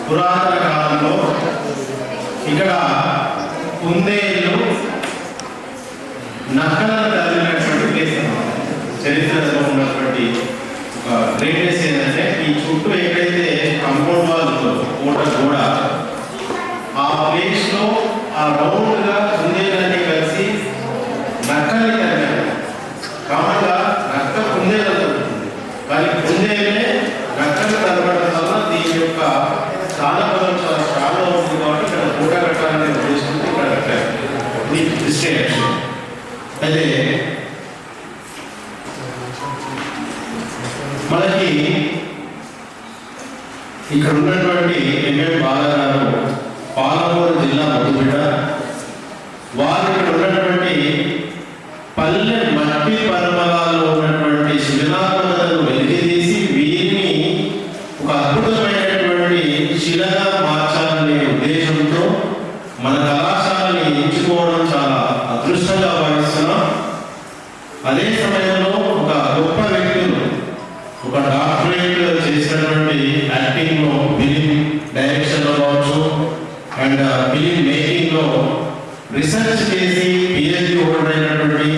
పురాతన కాలంలో ఇక్కడ కుందేళ్ళు నక్కలను తరిమినటువంటి ప్లేస్ అన్నమాట. చరిత్రలో ఉన్నటువంటి ఒక గ్రేట్నెస్ ఏంటంటే ఈ చుట్టూ ఎక్కడైతే కంపౌండ్ వాల్ ఉందో కోట గోడ, ఆ ప్లేస్లో ఆ రౌండ్గా కుందేలన్నీ కలిసి నక్కల్ని తరిమారు. కామన్గా నక్క కుందేలతో ఉంటుంది, కానీ కుందేలే నక్కలు తరగడం వల్ల దీని యొక్క స్థానబలం చాలా స్ట్రాంగ్గా ఉంది కాబట్టి ఇక్కడ కోట కట్టాలనే ఉద్దేశంతో ఇక్కడ కట్టారు. ఇది డిస్ట్రిక్షన్. అయితే మనకి ఇక్కడ ఉన్నటువంటి ఎంఎం బాలగారు పాలమూరు జిల్లా ముద్దుబిడ్డ. వారు ఇక్కడ ఉన్నటువంటి పల్లె మట్టి పర్వతాల్లో ఉన్నటువంటి శిలాలను వెలికితీసి వీరిని ఒక అద్భుతమైనటువంటి శిలగా మార్చాలనే ఉద్దేశంతో మన కళాశాలని ఎంచుకోవడం చాలా అదృష్టంగా భావిస్తున్నాం. అదే సమయంలో ఒక గొప్ప వ్యక్తులు, ఒక డాక్టరేట్ చేసినటువంటి యాక్టింగ్లో, ఫిలిం డైరెక్షన్లో కావచ్చు అండ్ ఫిలిం మేకింగ్లో రీసెర్చ్ చేసి పిహెచ్డి హోల్డర్ అయినటువంటి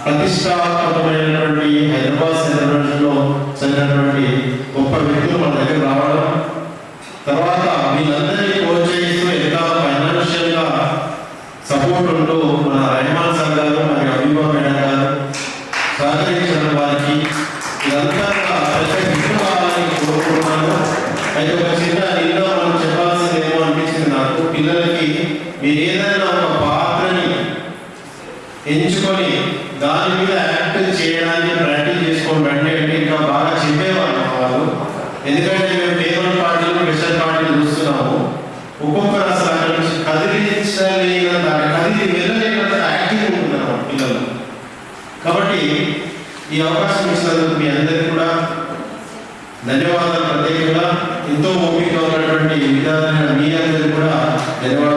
ప్రతిష్టాత్మకమైనటువంటి హైదరాబాద్ యూనివర్సిటీలో చదివినటువంటి గొప్ప వ్యక్తులు మన దగ్గర రావడం, తర్వాత వీళ్ళందరినీ ప్రోత్సహిస్తూ ఎంత ఫైనాన్షియల్గా సపోర్ట్ ఉంటూ మన రెహమాన్ సార్ గారు మరియు అభిమా మేడం గారు సహకరించిన వారికి ఇదంతా కావాలని కోరుకుంటున్నాను. అయితే ఒక చిన్న నిన్న మనం చెప్పాల్సింది ఏమో అనిపించింది నాకు. పిల్లలకి మీరు ఏదైనా ఒక పాత్రని ఎంచుకొని దాని మీద యాక్ట్ చేయడానికి ప్రాక్టీస్ చేసుకోండి అంటే ఇంకా బాగా చెప్పేవాళ్ళు వాళ్ళు. ఎందుకంటే మేము టేబుల్ పార్టీలు, వెస్టర్న్ పార్టీలు చూస్తున్నాము. ఒక్కొక్కరు అసలు అక్కడ నుంచి కదిలించలేనంత, కదిలి వెళ్ళలేనంత యాక్టింగ్ ఉంటున్నారు పిల్లలు. కాబట్టి ఈ అవకాశం ఇచ్చినందుకు మీ అందరికీ కూడా ధన్యవాదాలు. ప్రత్యేకంగా ఎంతో ఓపికగా ఉన్నటువంటి విద్యార్థులైన మీ అందరికీ కూడా ధన్యవాదాలు.